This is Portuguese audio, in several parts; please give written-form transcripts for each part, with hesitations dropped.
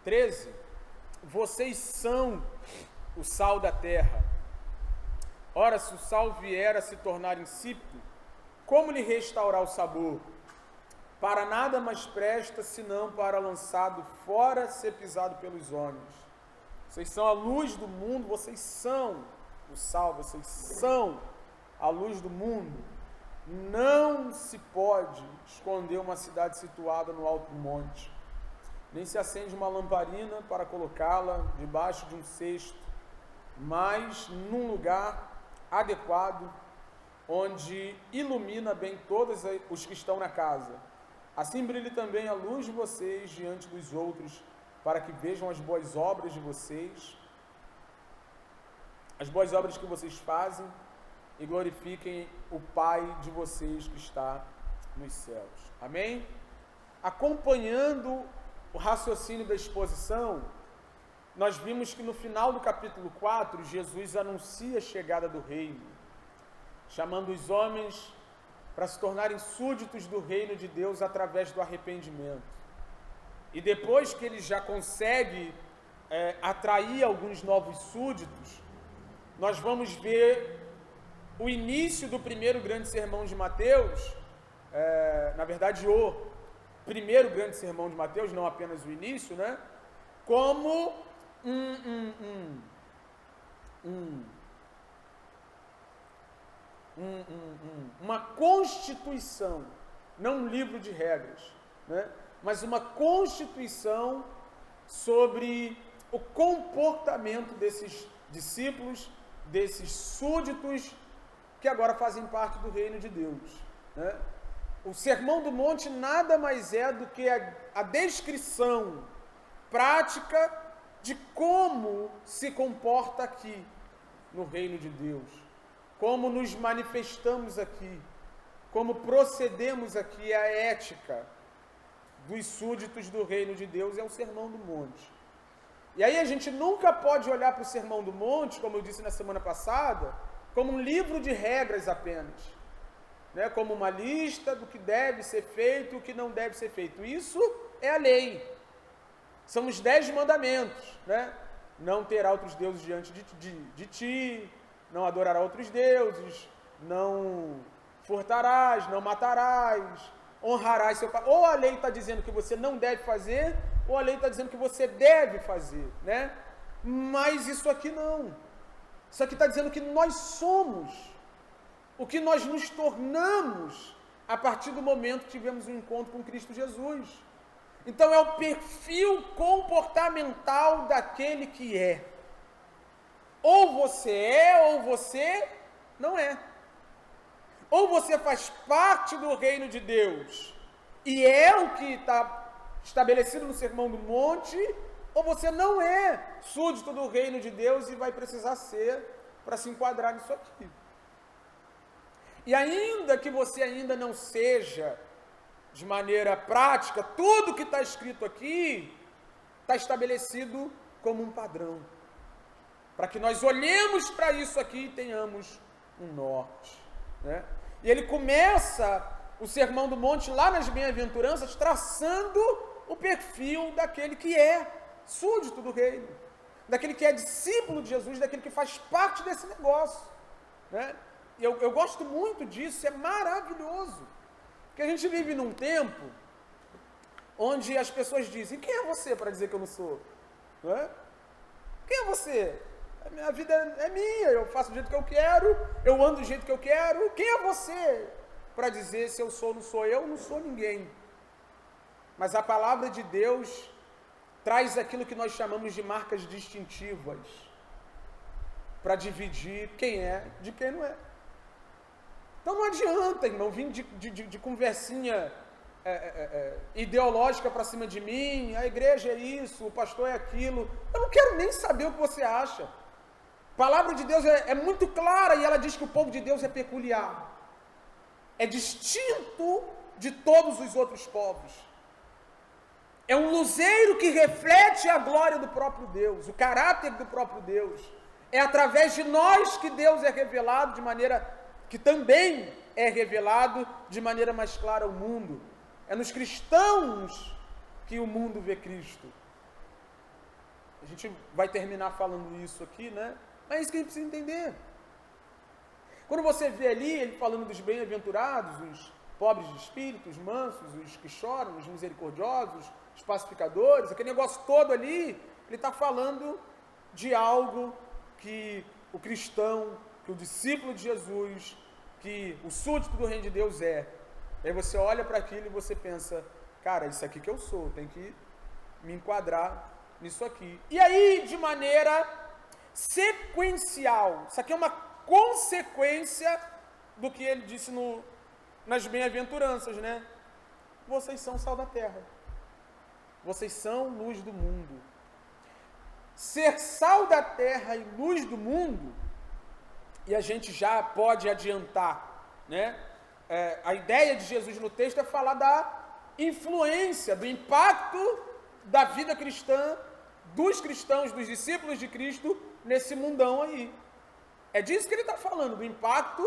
13, vocês são o sal da terra. Ora, se o sal vier a se tornar insípido, como lhe restaurar o sabor? Para nada mais presta, senão para lançado fora, ser pisado pelos homens. Vocês são a luz do mundo, vocês são o sal, vocês são a luz do mundo. Não se pode esconder uma cidade situada no alto do monte, nem se acende uma lamparina para colocá-la debaixo de um cesto, mas num lugar adequado, onde ilumina bem todos os que estão na casa. Assim brilhe também a luz de vocês diante dos outros, para que vejam as boas obras de vocês, as boas obras que vocês fazem, e glorifiquem o Pai de vocês que está nos céus. Amém? Acompanhando o raciocínio da exposição, nós vimos que no final do capítulo 4, Jesus anuncia a chegada do reino, chamando os homens para se tornarem súditos do reino de Deus através do arrependimento. E depois que ele já consegue atrair alguns novos súditos, nós vamos ver o início do primeiro grande sermão de Mateus, na verdade o primeiro grande sermão de Mateus, não apenas o início, né? Como uma constituição, não um livro de regras, né? Mas uma constituição sobre o comportamento desses discípulos, desses súditos que agora fazem parte do reino de Deus, né? O Sermão do Monte nada mais é do que a descrição prática de como se comporta aqui no reino de Deus, como nos manifestamos aqui, como procedemos aqui, a ética dos súditos do reino de Deus é o Sermão do Monte. E aí a gente nunca pode olhar para o Sermão do Monte, como eu disse na semana passada, como um livro de regras apenas, né? Como uma lista do que deve ser feito e o que não deve ser feito. Isso é a lei. São os 10 mandamentos, né? Não terá outros deuses diante de ti, não adorará outros deuses, não furtarás, não matarás, honrarás seu pai. Ou a lei está dizendo que você não deve fazer, ou a lei está dizendo que você deve fazer, né? Mas isso aqui não. Isso aqui está dizendo que nós somos, o que nós nos tornamos a partir do momento que tivemos um encontro com Cristo Jesus. Então é o perfil comportamental daquele que é. Ou você é, ou você não é. Ou você faz parte do reino de Deus e é o que está estabelecido no Sermão do Monte, ou você não é súdito do reino de Deus e vai precisar ser para se enquadrar nisso aqui. E ainda que você ainda não seja, de maneira prática, tudo que está escrito aqui está estabelecido como um padrão, para que nós olhemos para isso aqui e tenhamos um norte, né? E ele começa o Sermão do Monte lá nas Bem-aventuranças, traçando o perfil daquele que é súdito do reino, daquele que é discípulo de Jesus, daquele que faz parte desse negócio, né? E eu gosto muito disso, é maravilhoso, porque a gente vive num tempo onde as pessoas dizem: quem é você para dizer que eu não sou? Não é? Quem é você? A minha vida é minha, eu faço do jeito que eu quero, eu ando do jeito que eu quero. Quem é você para dizer se eu sou ou não sou? Eu não sou ninguém. Mas a palavra de Deus traz aquilo que nós chamamos de marcas distintivas, para dividir quem é de quem não é. Então não adianta, irmão, vir de conversinha ideológica para cima de mim, a igreja é isso, o pastor é aquilo. Eu não quero nem saber o que você acha. A palavra de Deus é muito clara e ela diz que o povo de Deus é peculiar, é distinto de todos os outros povos. É um luzeiro que reflete a glória do próprio Deus, o caráter do próprio Deus. É através de nós que Deus é revelado de maneira que também é revelado de maneira mais clara ao mundo. É nos cristãos que o mundo vê Cristo. A gente vai terminar falando isso aqui, né? Mas é isso que a gente precisa entender. Quando você vê ali, ele falando dos bem-aventurados, os pobres de espírito, os mansos, os que choram, os misericordiosos, os pacificadores, aquele negócio todo ali, ele está falando de algo que o cristão, que o discípulo de Jesus, que o súdito do reino de Deus é. Aí você olha para aquilo e você pensa, cara, isso aqui que eu sou, tem que me enquadrar nisso aqui. E aí, de maneira sequencial, isso aqui é uma consequência do que ele disse nas bem-aventuranças, né? Vocês são sal da terra. Vocês são luz do mundo. Ser sal da terra e luz do mundo, e a gente já pode adiantar, né? A ideia de Jesus no texto é falar da influência, do impacto da vida cristã, dos cristãos, dos discípulos de Cristo, nesse mundão aí. É disso que ele está falando, do impacto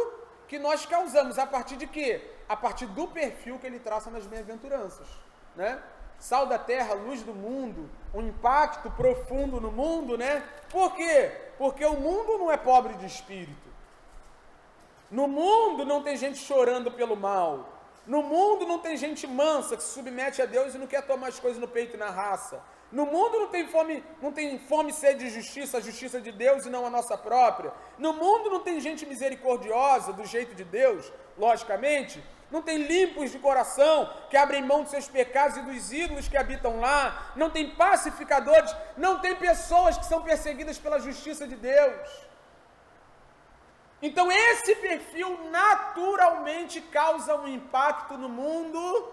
que nós causamos, a partir de quê? A partir do perfil que ele traça nas bem-aventuranças, né? Sal da terra, luz do mundo, um impacto profundo no mundo, né? Por quê? Porque o mundo não é pobre de espírito. No mundo não tem gente chorando pelo mal. No mundo não tem gente mansa que se submete a Deus e não quer tomar as coisas no peito e na raça. No mundo não tem fome e sede de justiça, a justiça de Deus e não a nossa própria. No mundo não tem gente misericordiosa do jeito de Deus, logicamente. Não tem limpos de coração, que abrem mão dos seus pecados e dos ídolos que habitam lá. Não tem pacificadores, não tem pessoas que são perseguidas pela justiça de Deus. Então esse perfil naturalmente causa um impacto no mundo,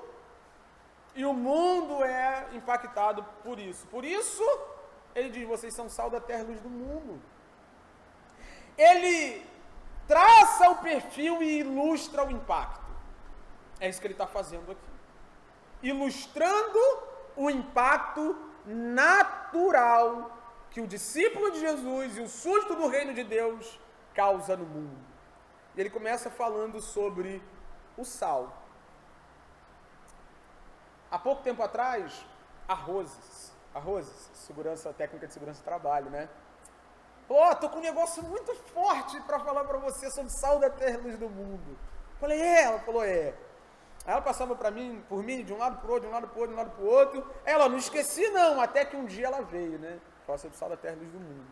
e o mundo é impactado por isso. Por isso, ele diz, vocês são sal da terra e luz do mundo. Ele traça o perfil e ilustra o impacto. É isso que ele está fazendo aqui. Ilustrando o impacto natural que o discípulo de Jesus e o súdito do reino de Deus causa no mundo. E ele começa falando sobre o sal. Há pouco tempo atrás, a Roses, segurança, técnica de segurança do trabalho, né? Pô, tô com um negócio muito forte para falar para você sobre sal da terra e luz do mundo. Falei, ela falou, Aí ela passava por mim, de um lado pro outro, de um lado pro outro, de um lado pro outro. Ela, não esqueci não, até que um dia ela veio, né? Fala sobre sal da terra e luz do mundo.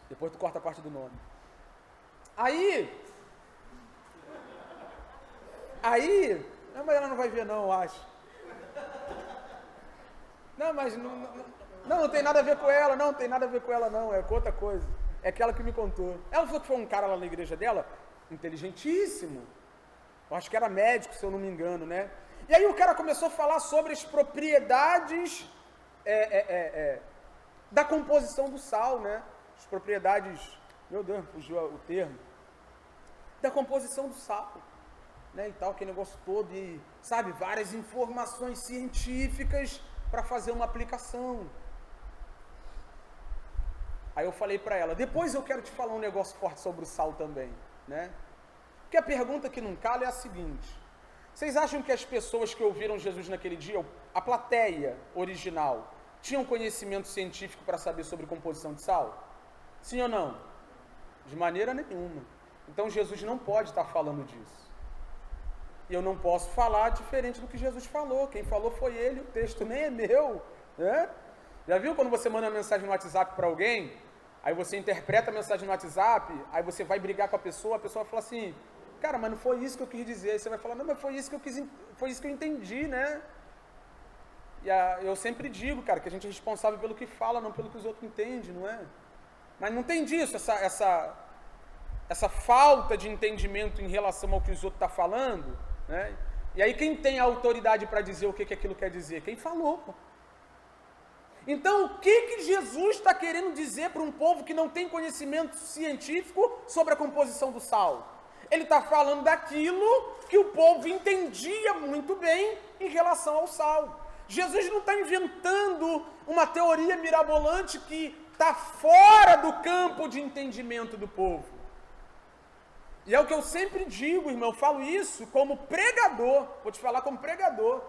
Depois tu corta a parte do nome. Aí, mas ela não vai ver não, eu acho. Não, mas não tem nada a ver com ela, não tem nada a ver com ela não, é com outra coisa. É aquela que me contou. Ela falou que foi um cara lá na igreja dela, inteligentíssimo. Eu acho que era médico, se eu não me engano, né? E aí o cara começou a falar sobre as propriedades da composição do sal, né? As propriedades, meu Deus, fugiu o termo, da composição do sal, né? E tal, aquele negócio todo, e, sabe, várias informações científicas para fazer uma aplicação. Aí eu falei para ela, depois eu quero te falar um negócio forte sobre o sal também, né? Porque a pergunta que não cala é a seguinte: vocês acham que as pessoas que ouviram Jesus naquele dia, a plateia original, tinham conhecimento científico para saber sobre composição de sal? Sim ou não? De maneira nenhuma. Então Jesus não pode estar falando disso. E eu não posso falar diferente do que Jesus falou. Quem falou foi ele, o texto nem é meu, né? Já viu quando você manda uma mensagem no WhatsApp para alguém, aí você interpreta a mensagem no WhatsApp, aí você vai brigar com a pessoa fala assim, cara, mas não foi isso que eu quis dizer. Aí você vai falar, não, mas foi isso que eu entendi, né? E eu sempre digo, cara, que a gente é responsável pelo que fala, não pelo que os outros entendem, não é? Mas não tem disso, essa falta de entendimento em relação ao que os outros estão falando, né? E aí quem tem a autoridade para dizer o que aquilo quer dizer? Quem falou. Então o que Jesus está querendo dizer para um povo que não tem conhecimento científico sobre a composição do sal? Ele está falando daquilo que o povo entendia muito bem em relação ao sal. Jesus não está inventando uma teoria mirabolante que está fora do campo de entendimento do povo. E é o que eu sempre digo, irmão, eu falo isso como pregador, vou te falar como pregador.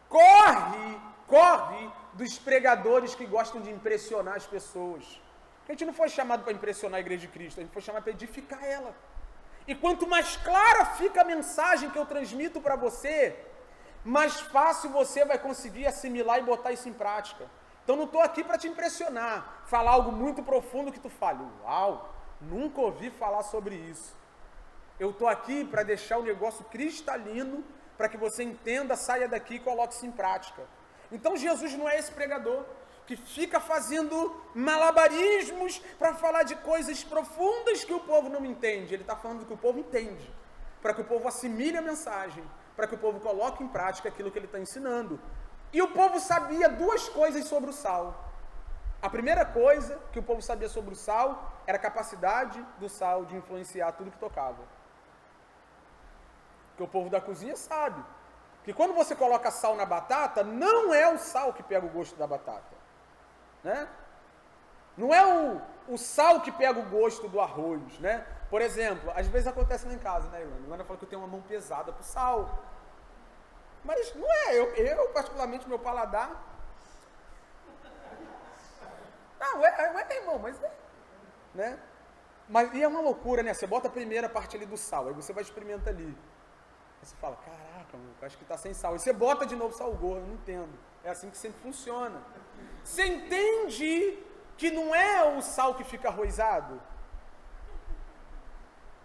corre dos pregadores que gostam de impressionar as pessoas. A gente não foi chamado para impressionar a Igreja de Cristo, a gente foi chamado para edificar ela. E quanto mais clara fica a mensagem que eu transmito para você, mais fácil você vai conseguir assimilar e botar isso em prática. Então não estou aqui para te impressionar, falar algo muito profundo que tu fale, uau, nunca ouvi falar sobre isso. Eu estou aqui para deixar o negócio cristalino, para que você entenda, saia daqui e coloque isso em prática. Então Jesus não é esse pregador que fica fazendo malabarismos para falar de coisas profundas que o povo não entende. Ele está falando do que o povo entende, para que o povo assimile a mensagem, para que o povo coloque em prática aquilo que ele está ensinando. E o povo sabia duas coisas sobre o sal. A primeira coisa que o povo sabia sobre o sal era a capacidade do sal de influenciar tudo que tocava. Porque o povo da cozinha sabe que quando você coloca sal na batata, não é o sal que pega o gosto da batata. Né? Não é o sal que pega o gosto do arroz, né? Por exemplo, às vezes acontece lá em casa, né, Ilana? Ilana fala que eu tenho uma mão pesada pro sal. Mas não é, eu particularmente, meu paladar... Não, irmão, mas é, né? Mas e é uma loucura, né? Você bota a primeira parte ali do sal, aí você vai experimentar ali. Aí você fala, caraca, mano, acho que tá sem sal. E você bota de novo sal gordo, eu não entendo. É assim que sempre funciona. Você entende que não é o sal que fica arrozado,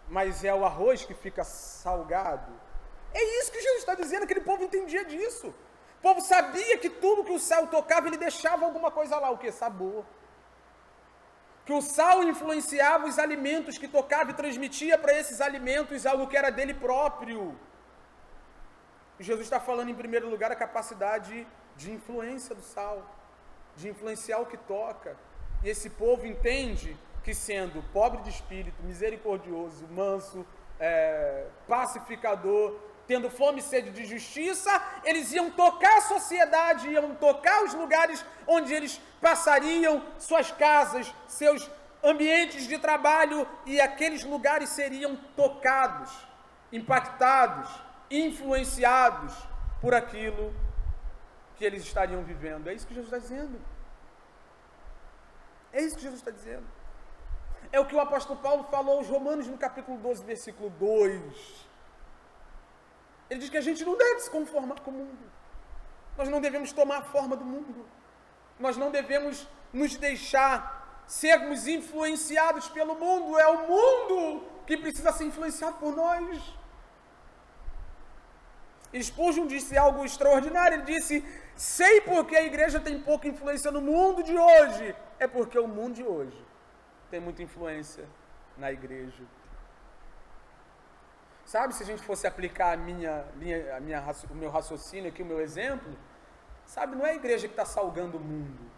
mas é o arroz que fica salgado? É isso que Jesus está dizendo, aquele povo entendia disso. O povo sabia que tudo que o sal tocava, ele deixava alguma coisa lá, o que? Sabor. Que o sal influenciava os alimentos que tocava e transmitia para esses alimentos algo que era dele próprio. E Jesus está falando, em primeiro lugar, a capacidade de influência do sal, de influenciar o que toca. E esse povo entende que, sendo pobre de espírito, misericordioso, manso, pacificador, tendo fome e sede de justiça, eles iam tocar a sociedade, iam tocar os lugares onde eles passariam, suas casas, seus ambientes de trabalho, e aqueles lugares seriam tocados, impactados, influenciados por aquilo que eles estariam vivendo. É isso que Jesus está dizendo. É isso que Jesus está dizendo. É o que o apóstolo Paulo falou aos Romanos no capítulo 12, versículo 2. Ele diz que a gente não deve se conformar com o mundo. Nós não devemos tomar a forma do mundo. Nós não devemos nos deixar sermos influenciados pelo mundo. É o mundo que precisa ser influenciado por nós. Spurgeon disse algo extraordinário. Ele disse, sei porque a igreja tem pouca influência no mundo de hoje. É porque o mundo de hoje tem muita influência na igreja. Sabe, se a gente fosse aplicar o meu raciocínio aqui, o meu exemplo, sabe, não é a igreja que está salgando o mundo.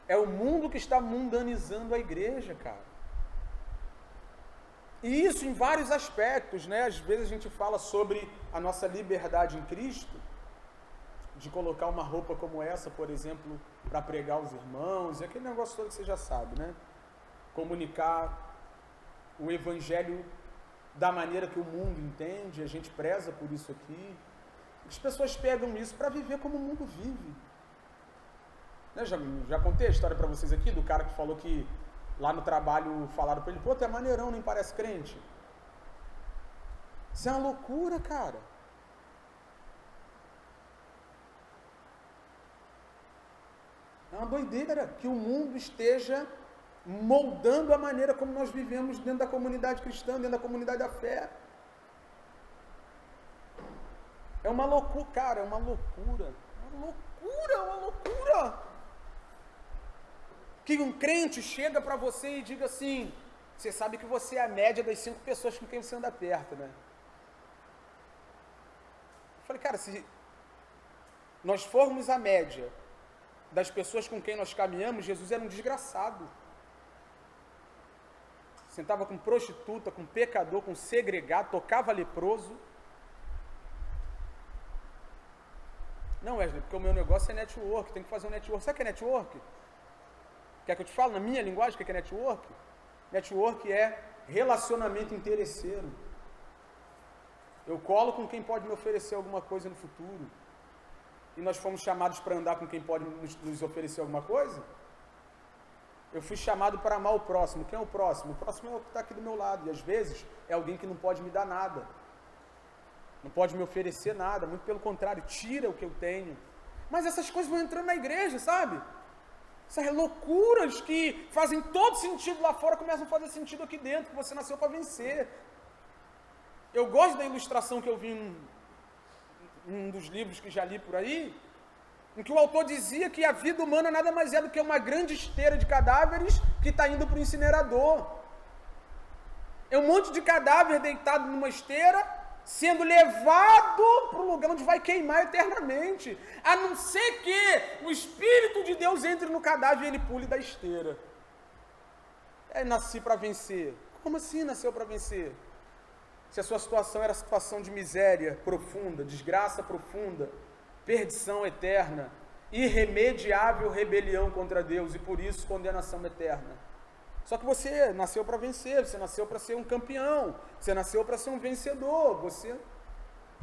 É o mundo que está mundanizando a igreja, cara. E isso em vários aspectos, né? Às vezes a gente fala sobre a nossa liberdade em Cristo, de colocar uma roupa como essa, por exemplo, para pregar os irmãos, e aquele negócio todo que você já sabe, né? Comunicar o evangelho da maneira que o mundo entende, a gente preza por isso aqui. As pessoas pegam isso para viver como o mundo vive. Né? Já contei a história para vocês aqui do cara que falou que lá no trabalho falaram para ele, pô, tu é maneirão, nem parece crente. Isso é uma loucura, cara. É uma doideira que o mundo esteja moldando a maneira como nós vivemos dentro da comunidade cristã, dentro da comunidade da fé. É uma loucura, cara, é uma loucura. Uma loucura. Que um crente chega para você e diga assim, você sabe que você é a média das 5 pessoas com quem você anda perto, né? Eu falei, cara, se nós formos a média das pessoas com quem nós caminhamos, Jesus era um desgraçado. Sentava com prostituta, com pecador, com segregado, tocava leproso. Não, Wesley, porque o meu negócio é network, tem que fazer um network. Sabe o que é network? Quer que eu te fale na minha linguagem o que é network? Network é relacionamento interesseiro. Eu colo com quem pode me oferecer alguma coisa no futuro. E nós fomos chamados para andar com quem pode nos oferecer alguma coisa? Eu fui chamado para amar o próximo. Quem é o próximo? O próximo é o que está aqui do meu lado. E às vezes é alguém que não pode me dar nada. Não pode me oferecer nada. Muito pelo contrário, tira o que eu tenho. Mas essas coisas vão entrando na igreja, sabe? Essas loucuras que fazem todo sentido lá fora começam a fazer sentido aqui dentro, que você nasceu para vencer. Eu gosto da ilustração que eu vi em um dos livros que já li por aí, em que o autor dizia que a vida humana nada mais é do que uma grande esteira de cadáveres que está indo para o incinerador. É um monte de cadáver deitado numa esteira, sendo levado para o lugar onde vai queimar eternamente, a não ser que o Espírito de Deus entre no cadáver e ele pule da esteira. Nasci para vencer. Como assim nasceu para vencer? Se a sua situação era situação de miséria profunda, desgraça profunda, perdição eterna, irremediável rebelião contra Deus e por isso condenação eterna. Só que você nasceu para vencer, você nasceu para ser um campeão, você nasceu para ser um vencedor, você,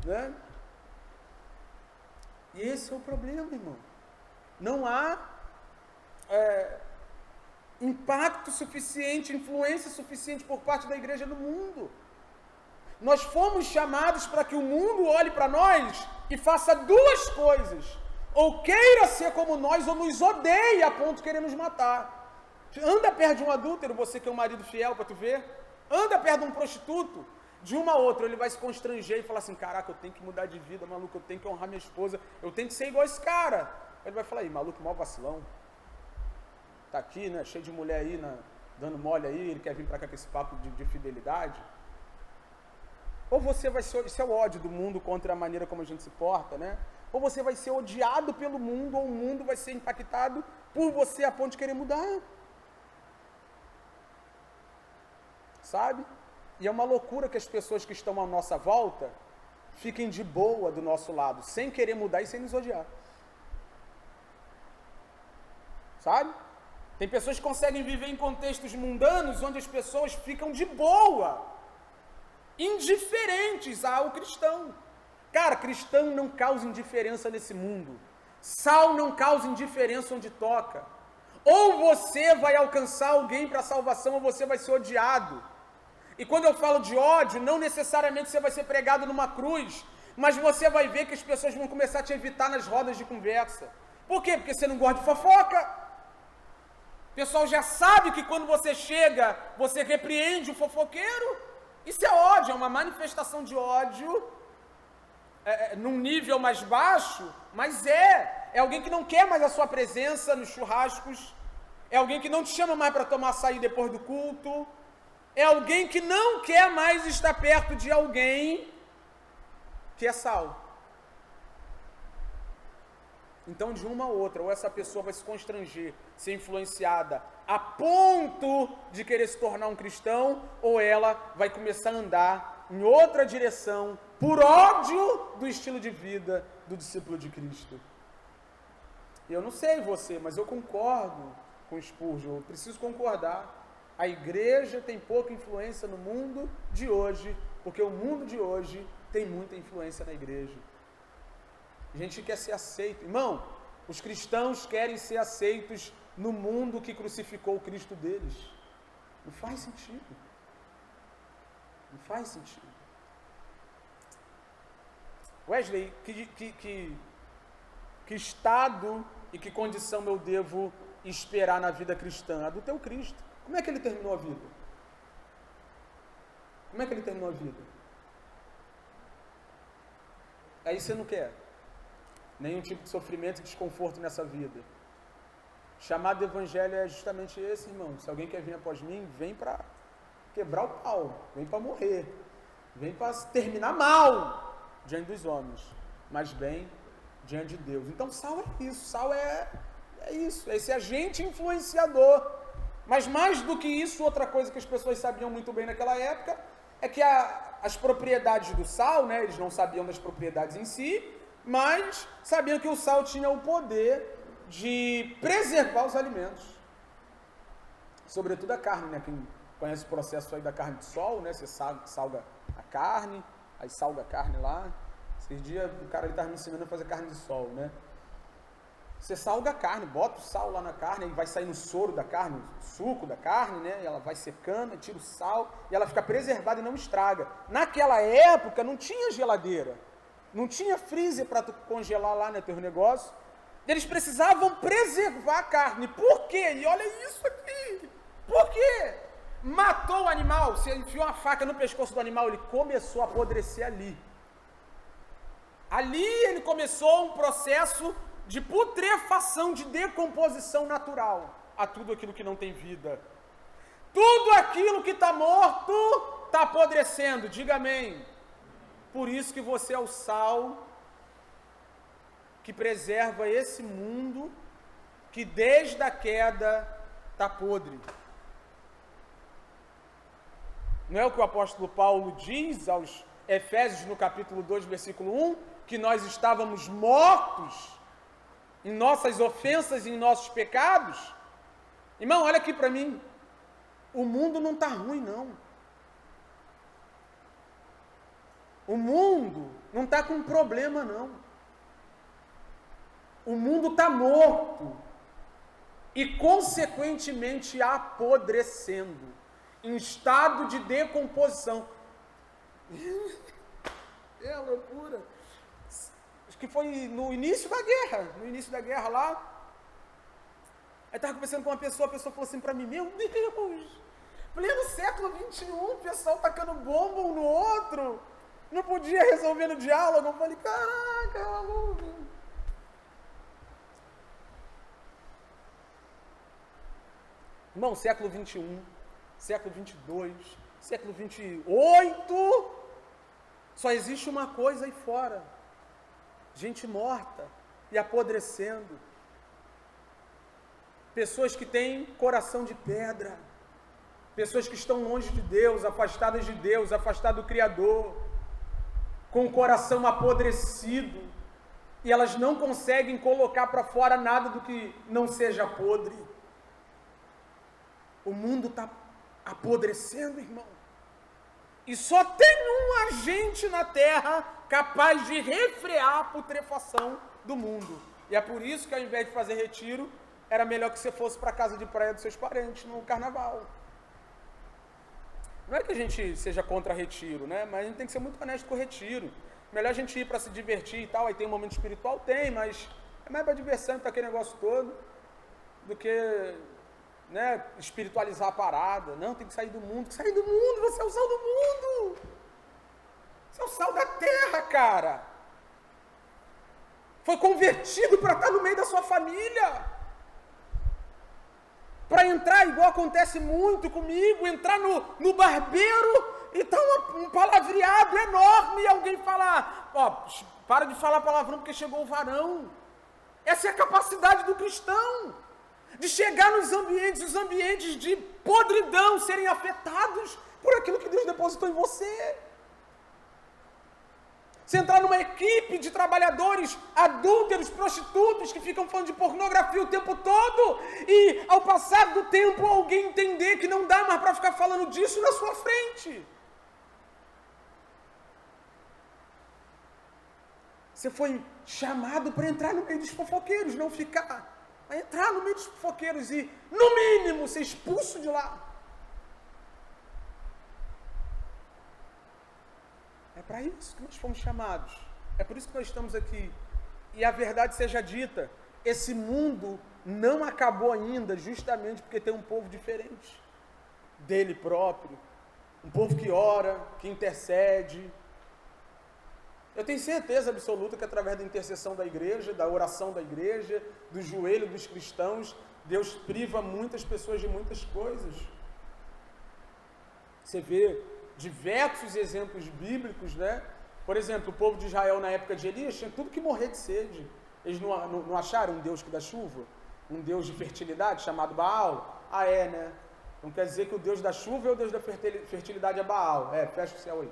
né? E esse é o problema, irmão. Não há impacto suficiente, influência suficiente por parte da igreja no mundo. Nós fomos chamados para que o mundo olhe para nós e faça duas coisas. Ou queira ser como nós, ou nos odeie a ponto de querer nos matar. Anda perto de um adúltero, você que é um marido fiel, para tu ver. Anda perto de um prostituto. De uma a outra, ele vai se constranger e falar assim, caraca, eu tenho que mudar de vida, maluco, eu tenho que honrar minha esposa, eu tenho que ser igual esse cara. Ele vai falar, aí, maluco, mó vacilão. Tá aqui, né, cheio de mulher aí, dando mole aí, ele quer vir para cá com esse papo de fidelidade. Ou você vai ser, isso é o ódio do mundo contra a maneira como a gente se porta, né? Ou você vai ser odiado pelo mundo, ou o mundo vai ser impactado por você a ponto de querer mudar. Sabe? E é uma loucura que as pessoas que estão à nossa volta fiquem de boa do nosso lado, sem querer mudar e sem nos odiar. Sabe? Tem pessoas que conseguem viver em contextos mundanos onde as pessoas ficam de boa, indiferentes ao cristão. Cara, cristão não causa indiferença nesse mundo. Sal não causa indiferença onde toca. Ou você vai alcançar alguém para a salvação, ou você vai ser odiado. E quando eu falo de ódio, não necessariamente você vai ser pregado numa cruz, mas você vai ver que as pessoas vão começar a te evitar nas rodas de conversa. Por quê? Porque você não gosta de fofoca. O pessoal já sabe que quando você chega, você repreende o fofoqueiro. Isso é ódio, é uma manifestação de ódio, num nível mais baixo, mas é alguém que não quer mais a sua presença nos churrascos, é alguém que não te chama mais para tomar açaí depois do culto, é alguém que não quer mais estar perto de alguém que é sal. Então, de uma a outra, ou essa pessoa vai se constranger, ser influenciada a ponto de querer se tornar um cristão, ou ela vai começar a andar em outra direção, por ódio do estilo de vida do discípulo de Cristo. Eu não sei você, mas eu concordo com Spurgeon, eu preciso concordar. A igreja tem pouca influência no mundo de hoje, porque o mundo de hoje tem muita influência na igreja. A gente quer ser aceito. Irmão, os cristãos querem ser aceitos no mundo que crucificou o Cristo deles. Não faz sentido. Não faz sentido. Wesley, que estado e que condição eu devo esperar na vida cristã? A do teu Cristo. Como é que ele terminou a vida? Como é que ele terminou a vida? Aí você não quer nenhum tipo de sofrimento e desconforto nessa vida. O chamado do evangelho é justamente esse, irmão. Se alguém quer vir após mim, vem para quebrar o pau, vem para morrer, vem para terminar mal diante dos homens, mas bem diante de Deus. Então sal é isso, sal é isso, é esse agente influenciador. Mas mais do que isso, outra coisa que as pessoas sabiam muito bem naquela época é que as propriedades do sal, né, eles não sabiam das propriedades em si, mas sabiam que o sal tinha o poder de preservar os alimentos, sobretudo a carne, né? Quem conhece o processo aí da carne de sol, né? Você salga a carne, aí salga a carne lá. Esses dias o cara estava me ensinando a fazer carne de sol, né? Você salga a carne, bota o sal lá na carne, aí vai sair no soro da carne, o suco da carne, né? E ela vai secando, tira o sal e ela fica preservada e não estraga. Naquela época não tinha geladeira, não tinha freezer para tu congelar lá, né, teu negócio. Eles precisavam preservar a carne. Por quê? E olha isso aqui. Por quê? Matou o animal, você enfiou uma faca no pescoço do animal, ele começou a apodrecer ali. Ali ele começou um processo de putrefação, de decomposição natural a tudo aquilo que não tem vida. Tudo aquilo que está morto está apodrecendo, diga amém. Por isso que você é o sal que preserva esse mundo que desde a queda está podre. Não é o que o apóstolo Paulo diz aos Efésios no capítulo 2, versículo 1, que nós estávamos mortos em nossas ofensas e em nossos pecados? Irmão, olha aqui para mim. O mundo não está ruim, não. O mundo não está com problema, não. O mundo está morto e, consequentemente, apodrecendo, em estado de decomposição. É loucura. Acho que foi no início da guerra lá. Aí estava conversando com uma pessoa, a pessoa falou assim para mim, meu Deus, pleno século XXI, o pessoal tacando bomba um no outro, não podia resolver no diálogo. Eu falei, caraca, é maluco. Irmão, século XXI, século XXII, século XXVIII, só existe uma coisa aí fora: gente morta e apodrecendo. Pessoas que têm coração de pedra. Pessoas que estão longe de Deus, afastadas de Deus, afastadas do Criador, com o coração apodrecido. E elas não conseguem colocar para fora nada do que não seja podre. O mundo está apodrecendo, irmão. E só tem um agente na Terra capaz de refrear a putrefação do mundo. E é por isso que, ao invés de fazer retiro, era melhor que você fosse para a casa de praia dos seus parentes no carnaval. Não é que a gente seja contra retiro, né? Mas a gente tem que ser muito honesto com o retiro. Melhor a gente ir para se divertir e tal, aí tem um momento espiritual, tem, mas é mais para diversão, para aquele negócio todo, do que, né, espiritualizar a parada. Não, tem que sair do mundo. Sair do mundo, você é o sal do mundo. Você é o sal da terra, cara. Foi convertido para estar no meio da sua família. Para entrar, igual acontece muito comigo, entrar no barbeiro e tá um palavreado enorme e alguém falar, ó, para de falar palavrão porque chegou o varão. Essa é a capacidade do cristão, de chegar nos ambientes, os ambientes de podridão, serem afetados por aquilo que Deus depositou em você. Você entrar numa equipe de trabalhadores adúlteros, prostitutos, que ficam falando de pornografia o tempo todo, e ao passar do tempo alguém entender que não dá mais para ficar falando disso na sua frente. Você foi chamado para entrar no meio dos fofoqueiros, não ficar. Vai entrar no meio dos fofoqueiros e, no mínimo, ser expulso de lá. É para isso que nós fomos chamados. É por isso que nós estamos aqui. E a verdade seja dita, esse mundo não acabou ainda justamente porque tem um povo diferente dele próprio. Um povo que ora, que intercede. Eu tenho certeza absoluta que através da intercessão da igreja, da oração da igreja, do joelho dos cristãos, Deus priva muitas pessoas de muitas coisas. Você vê diversos exemplos bíblicos, né? Por exemplo, o povo de Israel na época de Elias tinha tudo que morrer de sede. Eles não acharam um Deus que dá chuva? Um Deus de fertilidade chamado Baal? Ah, é, né? Não quer dizer que o Deus da chuva ou o Deus da fertilidade é Baal. É, fecha o céu aí.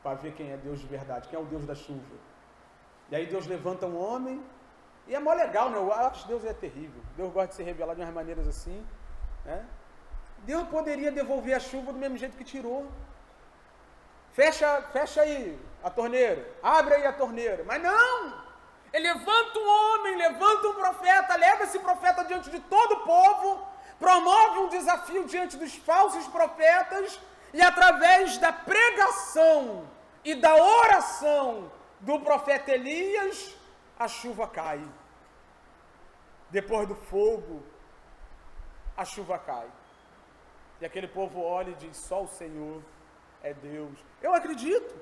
Para ver quem é Deus de verdade, quem é o Deus da chuva. E aí Deus levanta um homem, e é mó legal, né? Eu acho que Deus é terrível. Deus gosta de se revelar de umas maneiras assim, né? Deus poderia devolver a chuva do mesmo jeito que tirou. fecha aí a torneira, abre aí a torneira. Mas não! Ele levanta um homem, levanta um profeta, leva esse profeta diante de todo o povo, promove um desafio diante dos falsos profetas, e através da pregação e da oração do profeta Elias, a chuva cai. Depois do fogo, a chuva cai. E aquele povo olha e diz, só o Senhor é Deus. Eu acredito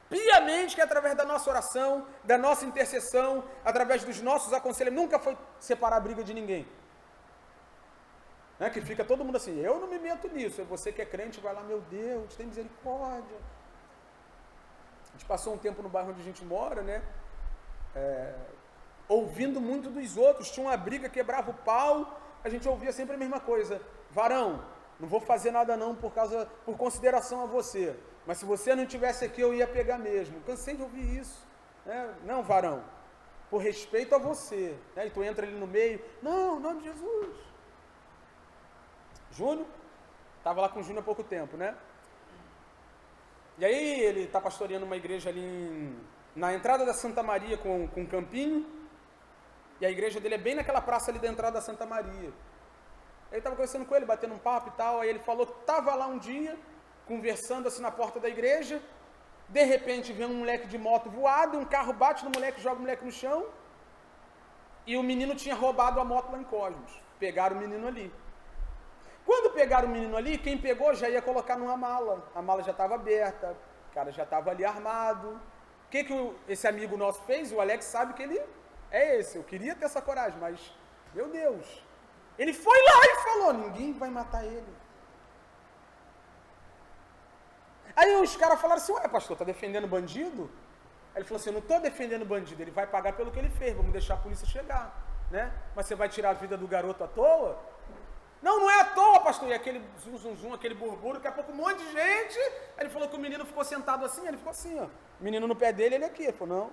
piamente que através da nossa oração, da nossa intercessão, através dos nossos aconselhamentos, nunca foi separar a briga de ninguém. Né? Que fica todo mundo assim, eu não me meto nisso. Você que é crente vai lá, meu Deus, tem misericórdia. A gente passou um tempo no bairro onde a gente mora, né? Ouvindo muito dos outros. Tinha uma briga, quebrava o pau, a gente ouvia sempre a mesma coisa. Varão, não vou fazer nada não por consideração a você. Mas se você não estivesse aqui, eu ia pegar mesmo. Cansei de ouvir isso. Né? Não, varão, por respeito a você. Né? E tu entra ali no meio. Não, em nome de Jesus. Júnior, estava lá com o Júnior há pouco tempo, né? E aí ele está pastoreando uma igreja ali na entrada da Santa Maria com um campinho. E a igreja dele é bem naquela praça ali da entrada da Santa Maria. Ele estava conversando com ele, batendo um papo e tal. Aí ele falou que estava lá um dia, conversando assim na porta da igreja. De repente vem um moleque de moto voado, um carro bate no moleque, joga o moleque no chão. E o menino tinha roubado a moto lá em Cosmos. Pegaram o menino ali. Quando pegaram o menino ali, quem pegou já ia colocar numa mala. A mala já estava aberta, o cara já estava ali armado. O que esse amigo nosso fez? O Alex sabe que ele é esse. Eu queria ter essa coragem, mas, meu Deus. Ele foi lá e falou, ninguém vai matar ele. Aí os caras falaram assim, ué, pastor, tá defendendo bandido? Aí ele falou assim, eu não estou defendendo bandido, ele vai pagar pelo que ele fez, vamos deixar a polícia chegar, né? Mas você vai tirar a vida do garoto à toa? Não, não é à toa, pastor. E aquele zum, aquele burburinho, daqui a pouco um monte de gente. Aí ele falou que o menino ficou sentado assim, ele ficou assim, ó. O menino no pé dele, ele aqui. Ele falou,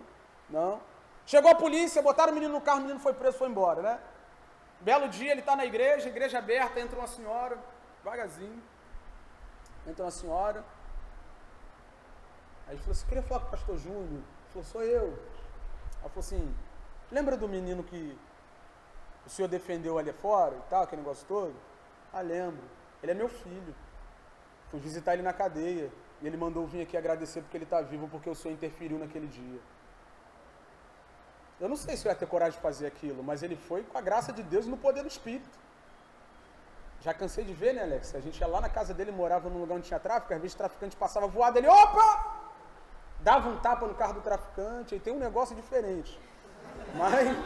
não. Chegou a polícia, botaram o menino no carro, o menino foi preso, foi embora, né? Belo dia, ele está na igreja aberta, entra uma senhora, devagarzinho. Entra uma senhora. Aí ele falou assim, queria falar com o pastor Júnior. Ele falou, sou eu. Ela falou assim, lembra do menino que o senhor defendeu ali fora e tal, aquele negócio todo? Ah, lembro. Ele é meu filho. Fui visitar ele na cadeia. E ele mandou vir aqui agradecer porque ele está vivo, porque o senhor interferiu naquele dia. Eu não sei se eu ia ter coragem de fazer aquilo, mas ele foi com a graça de Deus e no poder do Espírito. Já cansei de ver, né, Alex? A gente ia lá na casa dele, morava num lugar onde tinha tráfico, às vezes o traficante passava voado, ele, opa! Dava um tapa no carro do traficante, aí tem um negócio diferente. Mas,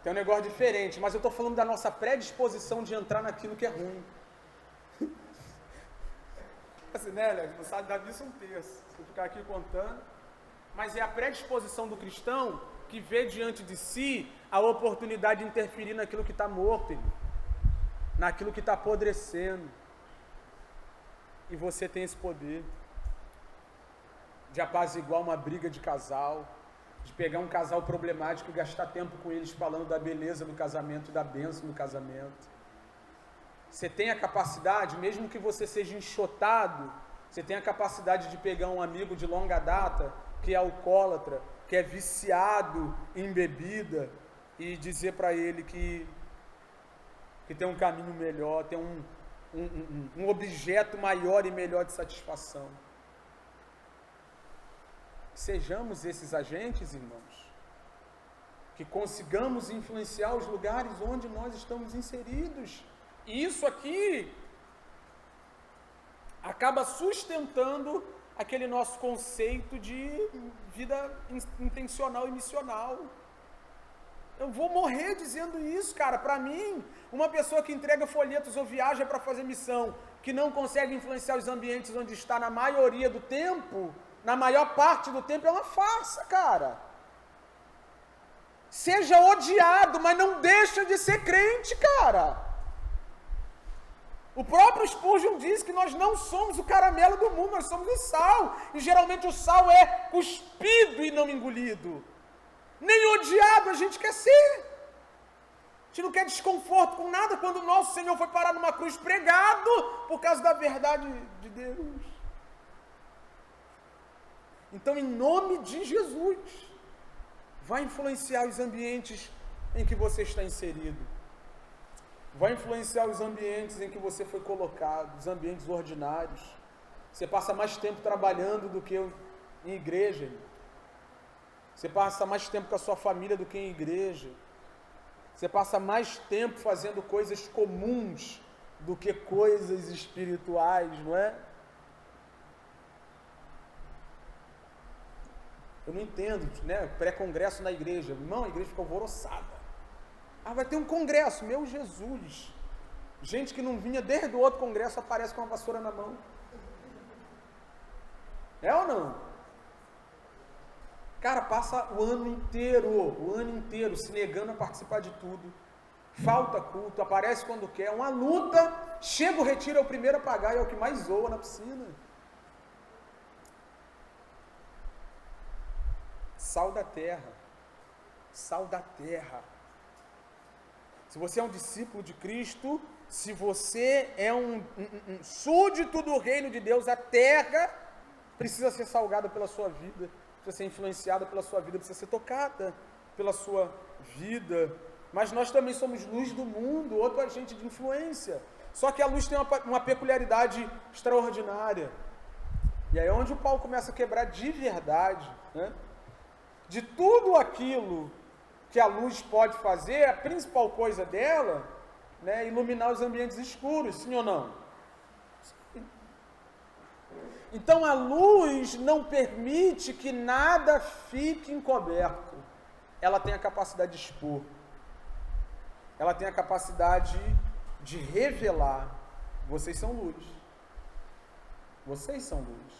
tem um negócio diferente, mas eu estou falando da nossa predisposição de entrar naquilo que é ruim. Assim, né, Alex? Não sabe dar isso um terço. Se eu ficar aqui contando. Mas é a predisposição do cristão que vê diante de si a oportunidade de interferir naquilo que está morto, irmão. Naquilo que está apodrecendo. E você tem esse poder de apaziguar uma briga de casal, de pegar um casal problemático e gastar tempo com eles falando da beleza do casamento, da bênção do casamento. Você tem a capacidade, mesmo que você seja enxotado, você tem a capacidade de pegar um amigo de longa data, que é alcoólatra, que é viciado em bebida, e dizer para ele que tem um caminho melhor, tem um objeto maior e melhor de satisfação. Sejamos esses agentes, irmãos, que consigamos influenciar os lugares onde nós estamos inseridos. E isso aqui acaba sustentando aquele nosso conceito de vida intencional e missional. Eu vou morrer dizendo isso, cara. Para mim, uma pessoa que entrega folhetos ou viaja para fazer missão, que não consegue influenciar os ambientes onde está na maioria do tempo, na maior parte do tempo, é uma farsa, cara. Seja odiado, mas não deixa de ser crente, cara. O próprio Spurgeon diz que nós não somos o caramelo do mundo, nós somos o sal. E geralmente o sal é cuspido e não engolido. Nem odiado a gente quer ser. A gente não quer desconforto com nada quando o nosso Senhor foi parar numa cruz pregado por causa da verdade de Deus. Então, em nome de Jesus, vai influenciar os ambientes em que você está inserido. Vai influenciar os ambientes em que você foi colocado, os ambientes ordinários. Você passa mais tempo trabalhando do que em igreja. Você passa mais tempo com a sua família do que em igreja. Você passa mais tempo fazendo coisas comuns do que coisas espirituais, não é? Eu não entendo, né? Pré-congresso na igreja. Irmão, a igreja fica alvoroçada. Ah, vai ter um congresso, meu Jesus. Gente que não vinha desde o outro congresso aparece com uma vassoura na mão. É ou não? Cara, passa o ano inteiro se negando a participar de tudo. Falta culto, aparece quando quer, uma luta, chega o retiro, é o primeiro a pagar e é o que mais zoa na piscina. Sal da terra. Sal da terra. Se você é um discípulo de Cristo, se você é um súdito do reino de Deus, a terra precisa ser salgada pela sua vida, precisa ser influenciada pela sua vida, precisa ser tocada pela sua vida. Mas nós também somos luz do mundo, outro agente de influência. Só que a luz tem uma peculiaridade extraordinária. E aí é onde o pau começa a quebrar de verdade, né? De tudo aquilo que a luz pode fazer, a principal coisa dela, né, é iluminar os ambientes escuros, sim ou não? Sim. Então a luz não permite que nada fique encoberto. Ela tem a capacidade de expor. Ela tem a capacidade de revelar. Vocês são luz. Vocês são luz.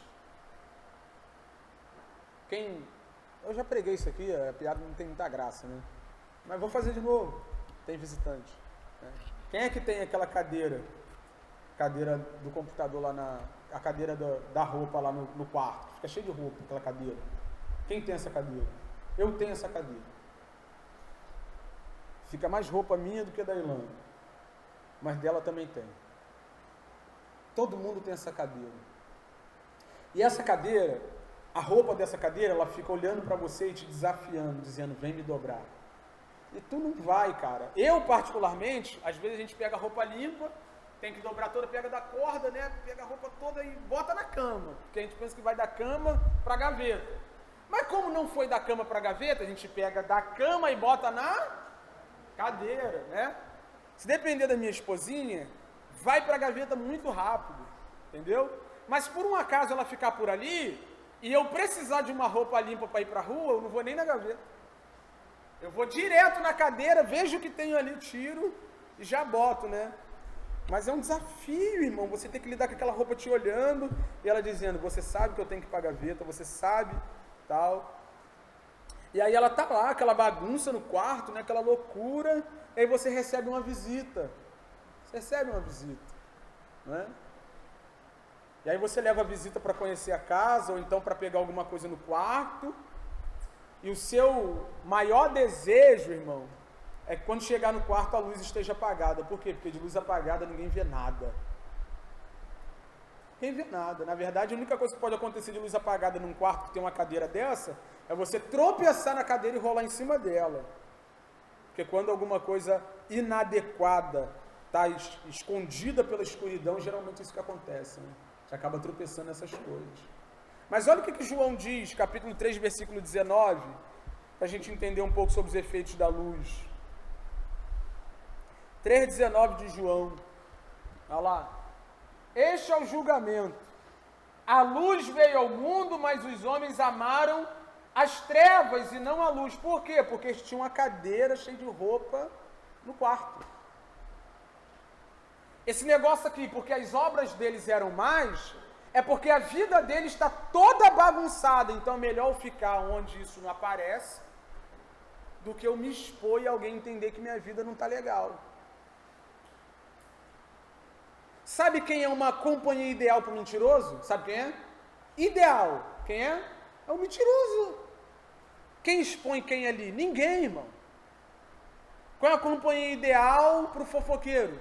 Eu já preguei isso aqui, a piada não tem muita graça, né? Mas vou fazer de novo. Tem visitante. Né? Quem é que tem aquela cadeira do computador lá a cadeira da roupa lá no quarto? Fica cheio de roupa aquela cadeira. Quem tem essa cadeira? Eu tenho essa cadeira. Fica mais roupa minha do que da Ilana. Mas dela também tem. Todo mundo tem essa cadeira. E essa cadeira, a roupa dessa cadeira, ela fica olhando para você e te desafiando, dizendo, vem me dobrar. E tu não vai, cara. Eu, particularmente, às vezes a gente pega a roupa limpa, tem que dobrar toda, pega da corda, né? Pega a roupa toda e bota na cama. Porque a gente pensa que vai da cama para a gaveta. Mas como não foi da cama para a gaveta, a gente pega da cama e bota na cadeira, né? Se depender da minha esposinha, vai para a gaveta muito rápido, entendeu? Mas por um acaso ela ficar por ali e eu precisar de uma roupa limpa para ir para a rua, eu não vou nem na gaveta. Eu vou direto na cadeira, vejo o que tenho ali, tiro e já boto, né? Mas é um desafio, irmão, você tem que lidar com aquela roupa te olhando e ela dizendo, você sabe que eu tenho que ir para a gaveta, você sabe, tal. E aí ela tá lá, aquela bagunça no quarto, né, aquela loucura, e aí você recebe uma visita. Você recebe uma visita, né? E aí você leva a visita para conhecer a casa, ou então para pegar alguma coisa no quarto, e o seu maior desejo, irmão, é que quando chegar no quarto a luz esteja apagada. Por quê? Porque de luz apagada ninguém vê nada. Ninguém vê nada. Na verdade, a única coisa que pode acontecer de luz apagada num quarto que tem uma cadeira dessa, é você tropeçar na cadeira e rolar em cima dela. Porque quando alguma coisa inadequada está escondida pela escuridão, geralmente é isso que acontece, né? Você acaba tropeçando nessas coisas. Mas olha o que João diz, capítulo 3, versículo 19, para a gente entender um pouco sobre os efeitos da luz. 3,19 de João. Olha lá. Este é o julgamento. A luz veio ao mundo, mas os homens amaram as trevas e não a luz. Por quê? Porque eles tinham uma cadeira cheia de roupa no quarto. Esse negócio aqui, porque as obras deles eram mais, é porque a vida deles está toda bagunçada. Então é melhor eu ficar onde isso não aparece do que eu me expor e alguém entender que minha vida não está legal. Sabe quem é uma companhia ideal para o mentiroso? Sabe quem é? Ideal. Quem é? É o mentiroso. Quem expõe quem ali? Ninguém, irmão. Qual é a companhia ideal para o fofoqueiro?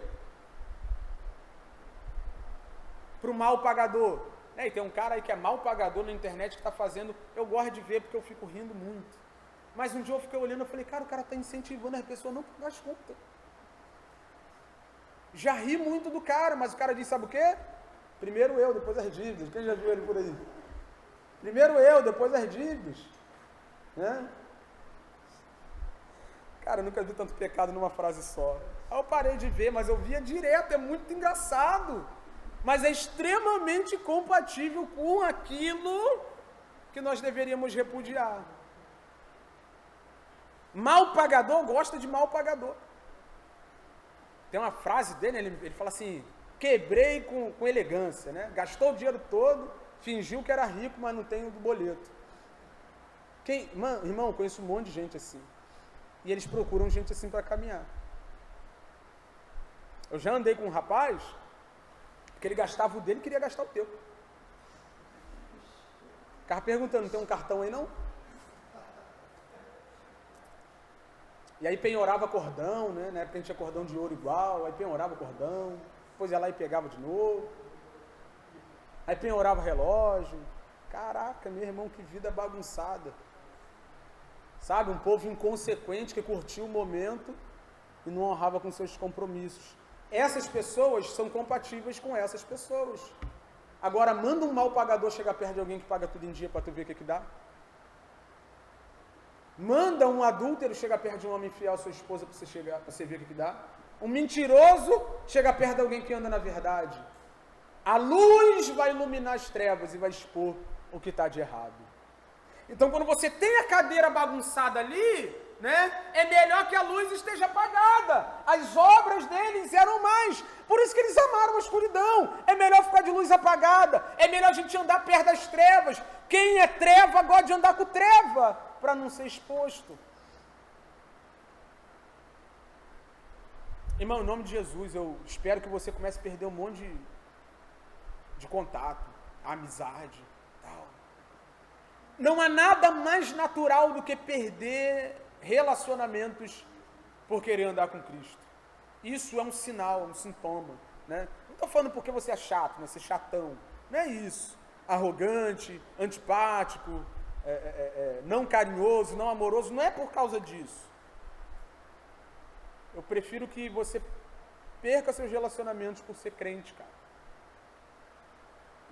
Para o mal pagador? E tem um cara aí que é mal pagador na internet que está fazendo, eu gosto de ver porque eu fico rindo muito. Mas um dia eu fiquei olhando e falei, cara, o cara está incentivando as pessoas a não pagar as contas. Já ri muito do cara, mas o cara diz, sabe o quê? Primeiro eu, depois as dívidas. Quem já viu ele por aí? Primeiro eu, depois as dívidas. Né? Cara, eu nunca vi tanto pecado numa frase só. Aí eu parei de ver, mas eu via direto, é muito engraçado. Mas é extremamente compatível com aquilo que nós deveríamos repudiar. Mal pagador gosta de mal pagador. Tem uma frase dele, ele fala assim, quebrei com elegância, né? Gastou o dinheiro todo, fingiu que era rico, mas não tem o do boleto. Irmão, eu conheço um monte de gente assim. E eles procuram gente assim para caminhar. Eu já andei com um rapaz, que ele gastava o dele e queria gastar o teu. Ficava perguntando, tem um cartão aí não? E aí penhorava cordão, né? Na época a gente tinha cordão de ouro igual, aí penhorava cordão, depois ia lá e pegava de novo. Aí penhorava relógio. Caraca, meu irmão, que vida bagunçada. Sabe, um povo inconsequente que curtiu o momento e não honrava com seus compromissos. Essas pessoas são compatíveis com essas pessoas. Agora, manda um mal pagador chegar perto de alguém que paga tudo em dia para tu ver o que dá. Manda um adúltero chegar perto de um homem fiel à sua esposa para você ver o que dá. Um mentiroso chegar perto de alguém que anda na verdade. A luz vai iluminar as trevas e vai expor o que está de errado. Então, quando você tem a cadeira bagunçada ali, né, é melhor que a luz esteja apagada. As obras deles eram mais. Por isso que eles amaram a escuridão. É melhor ficar de luz apagada. É melhor a gente andar perto das trevas. Quem é treva gosta de andar com treva, para não ser exposto. Irmão, em nome de Jesus, eu espero que você comece a perder um monte de contato, amizade, tal. Não há nada mais natural do que perder relacionamentos por querer andar com Cristo. Isso é um sinal, um sintoma, né? Não estou falando porque você é chato, né? Ser chatão. Não é isso. Arrogante, antipático, não carinhoso, não amoroso. Não é por causa disso. Eu prefiro que você perca seus relacionamentos por ser crente, cara.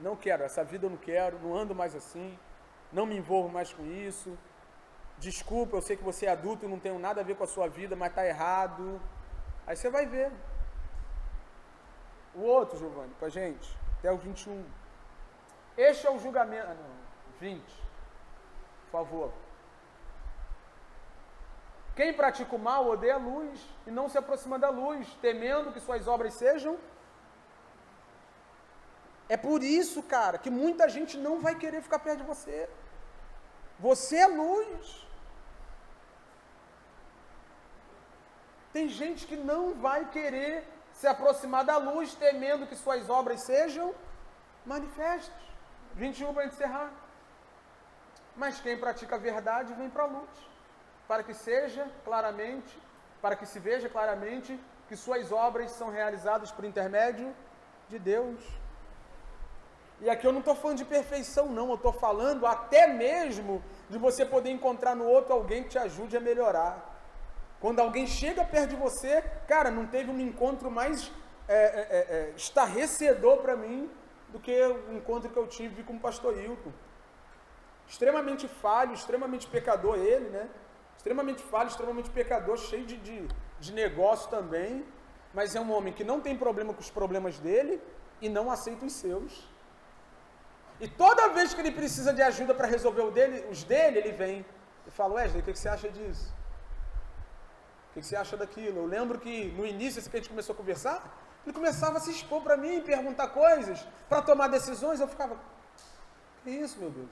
Não quero, essa vida eu não quero, não ando mais assim, não me envolvo mais com isso. Desculpa, eu sei que você é adulto e não tem nada a ver com a sua vida, mas está errado. Aí você vai ver. O outro, Giovanni, com a gente, até o 21. Este é o julgamento. Ah, não, 20. Por favor. Quem pratica o mal odeia a luz e não se aproxima da luz, temendo que suas obras sejam. É por isso, cara, que muita gente não vai querer ficar perto de você. Você é luz. Tem gente que não vai querer se aproximar da luz, temendo que suas obras sejam manifestas. 21 para encerrar. Mas quem pratica a verdade vem para a luz, para que se veja claramente que suas obras são realizadas por intermédio de Deus. E aqui eu não estou falando de perfeição, não. Eu estou falando até mesmo de você poder encontrar no outro alguém que te ajude a melhorar. Quando alguém chega perto de você, cara, não teve um encontro mais estarrecedor para mim do que o encontro que eu tive com o pastor Hilton. Extremamente falho, extremamente pecador ele, né? Extremamente falho, extremamente pecador, cheio de negócio também, mas é um homem que não tem problema com os problemas dele e não aceita os seus. E toda vez que ele precisa de ajuda para resolver os dele, ele vem e fala, Wesley, o que você acha disso? O que você acha daquilo? Eu lembro que no início, assim que a gente começou a conversar, ele começava a se expor para mim, perguntar coisas, para tomar decisões, eu ficava, que isso, meu Deus?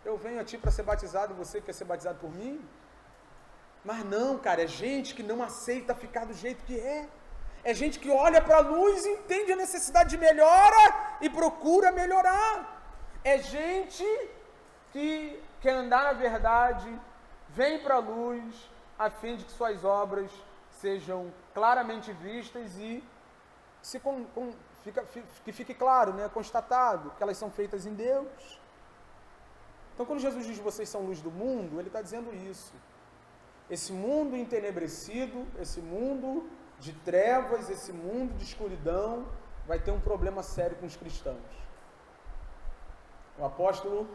Eu venho a ti para ser batizado e você quer ser batizado por mim? Mas não, cara, é gente que não aceita ficar do jeito que é. É gente que olha para a luz e entende a necessidade de melhora e procura melhorar. É gente que quer andar na verdade, vem para a luz, a fim de que suas obras sejam claramente vistas e que fique claro, né, constatado, que elas são feitas em Deus. Então, quando Jesus diz vocês são luz do mundo, ele está dizendo isso. Esse mundo entenebrecido, esse mundo de trevas, esse mundo de escuridão, vai ter um problema sério com os cristãos. O apóstolo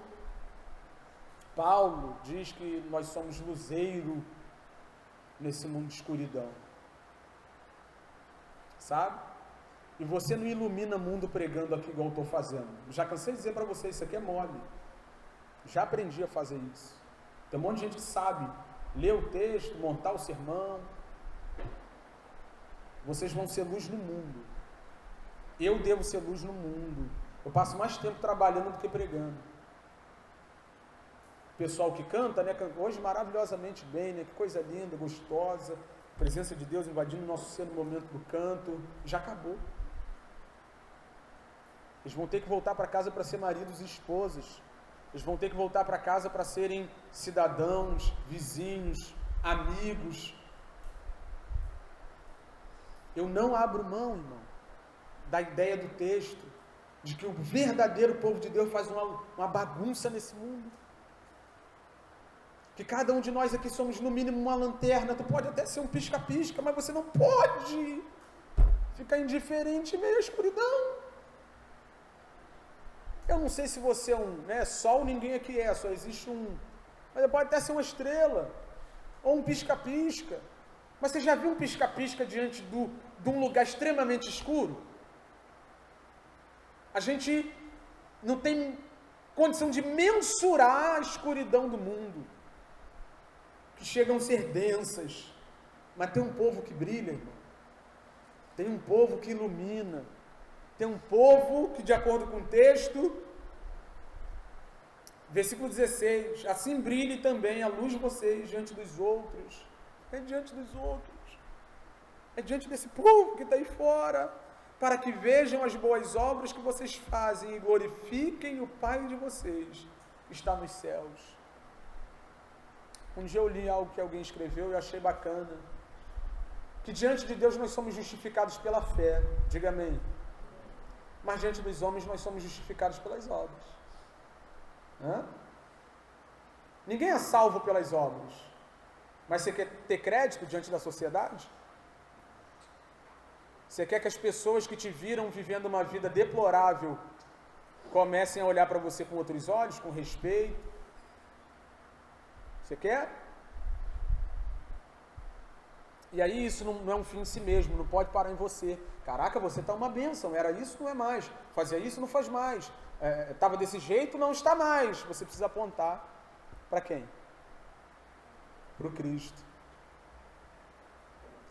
Paulo diz que nós somos luzeiro nesse mundo de escuridão. Sabe? E você não ilumina o mundo pregando aqui igual eu estou fazendo. Já cansei de dizer para vocês, isso aqui é mole. Já aprendi a fazer isso. Tem um monte de gente que sabe ler o texto, montar o sermão. Vocês vão ser luz no mundo. Eu devo ser luz no mundo. Eu passo mais tempo trabalhando do que pregando. O pessoal que canta, né, hoje maravilhosamente bem, né, que coisa linda, gostosa. A presença de Deus invadindo o nosso ser no momento do canto. Já acabou. Eles vão ter que voltar para casa para ser maridos e esposas. Eles vão ter que voltar para casa para serem cidadãos, vizinhos, amigos. Eu não abro mão, irmão, da ideia do texto, de que o verdadeiro povo de Deus faz uma bagunça nesse mundo. Que cada um de nós aqui somos no mínimo uma lanterna. Tu pode até ser um pisca-pisca, mas você não pode ficar indiferente em meio à escuridão. Eu não sei se você é sol, ninguém aqui é, só existe um. Mas pode até ser uma estrela, ou um pisca-pisca. Mas você já viu um pisca-pisca diante de um lugar extremamente escuro? A gente não tem condição de mensurar a escuridão do mundo, que chegam a ser densas. Mas tem um povo que brilha, irmão. Tem um povo que ilumina. Tem um povo que, de acordo com o texto, versículo 16, assim brilhe também a luz de vocês diante dos outros. É diante dos outros. É diante desse povo que está aí fora, para que vejam as boas obras que vocês fazem e glorifiquem o Pai de vocês, que está nos céus. Um dia eu li algo que alguém escreveu e achei bacana, que diante de Deus nós somos justificados pela fé. Diga amém. Mas diante dos homens nós somos justificados pelas obras. Ninguém é salvo pelas obras. Mas você quer ter crédito diante da sociedade? Você quer que as pessoas que te viram vivendo uma vida deplorável comecem a olhar para você com outros olhos, com respeito? Você quer? E aí isso não é um fim em si mesmo, não pode parar em você. Caraca, você está uma bênção, era isso, não é mais. Fazia isso, não faz mais. Estava desse jeito, não está mais. Você precisa apontar para quem? Para o Cristo.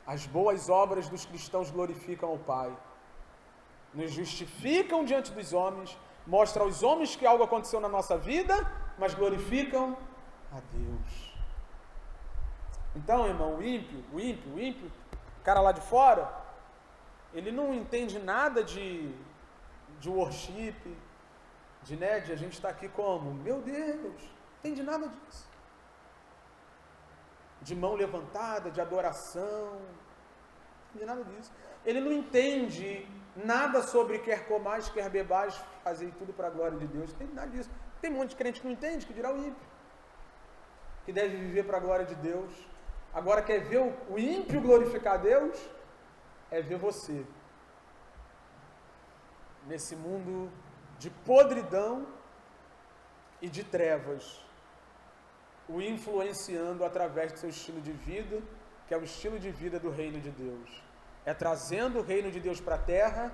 As boas obras dos cristãos glorificam ao Pai. Nos justificam diante dos homens, mostram aos homens que algo aconteceu na nossa vida, mas glorificam a Deus. Então, irmão, o ímpio, o cara lá de fora, ele não entende nada de worship, de a gente está aqui como, meu Deus, não entende nada disso. De mão levantada, de adoração, não entende nada disso. Ele não entende nada sobre quer comais, quer bebais, fazer tudo para a glória de Deus, não entende nada disso. Tem um monte de crente que não entende, que dirá o ímpio, que deve viver para a glória de Deus. Agora, quer ver o ímpio glorificar a Deus? É ver você nesse mundo de podridão e de trevas, o influenciando através do seu estilo de vida, que é o estilo de vida do reino de Deus. É trazendo o reino de Deus para a terra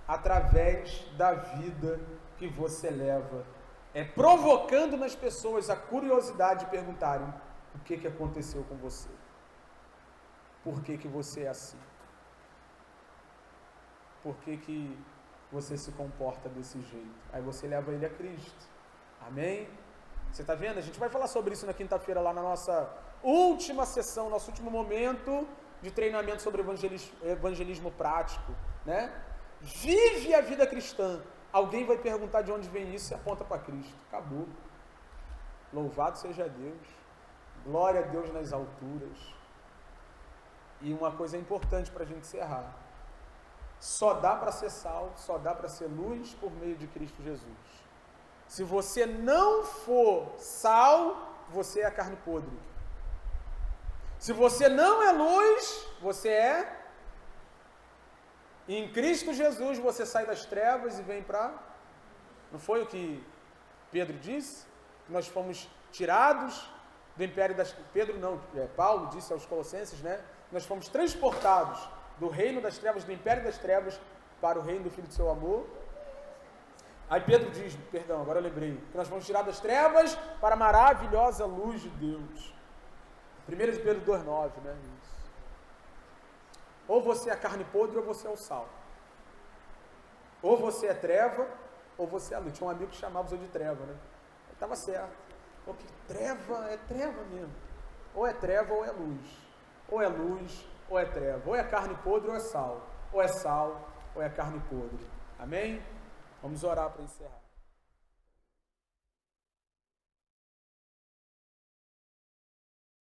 através da vida que você leva. É provocando nas pessoas a curiosidade de perguntarem o que aconteceu com você. Por que você é assim? Por que você se comporta desse jeito? Aí você leva ele a Cristo. Amém? Você está vendo? A gente vai falar sobre isso na quinta-feira, lá na nossa última sessão, nosso último momento de treinamento sobre evangelismo prático, né? Vive a vida cristã. Alguém vai perguntar de onde vem isso e aponta para Cristo. Acabou. Louvado seja Deus. Glória a Deus nas alturas. E uma coisa importante para a gente encerrar. Só dá para ser sal, só dá para ser luz por meio de Cristo Jesus. Se você não for sal, você é a carne podre. Se você não é luz, você é... Em Cristo Jesus você sai das trevas e vem para... Não foi o que Pedro disse? Nós fomos tirados do império das... Paulo disse aos Colossenses, né? Nós fomos transportados do reino das trevas, do império das trevas, para o reino do Filho do seu amor. Aí Pedro diz, agora eu lembrei, que nós fomos tirados das trevas para a maravilhosa luz de Deus. 1 de Pedro 2,9, né? Isso. Ou você é a carne podre ou você é o sal. Ou você é treva, ou você é a luz. Tinha um amigo que chamava você de treva, né? Ele estava certo. Porque treva é treva mesmo. Ou é treva ou é luz. Ou é luz ou é treva. Ou é carne podre ou é sal. Ou é sal ou é carne podre. Amém? Vamos orar para encerrar.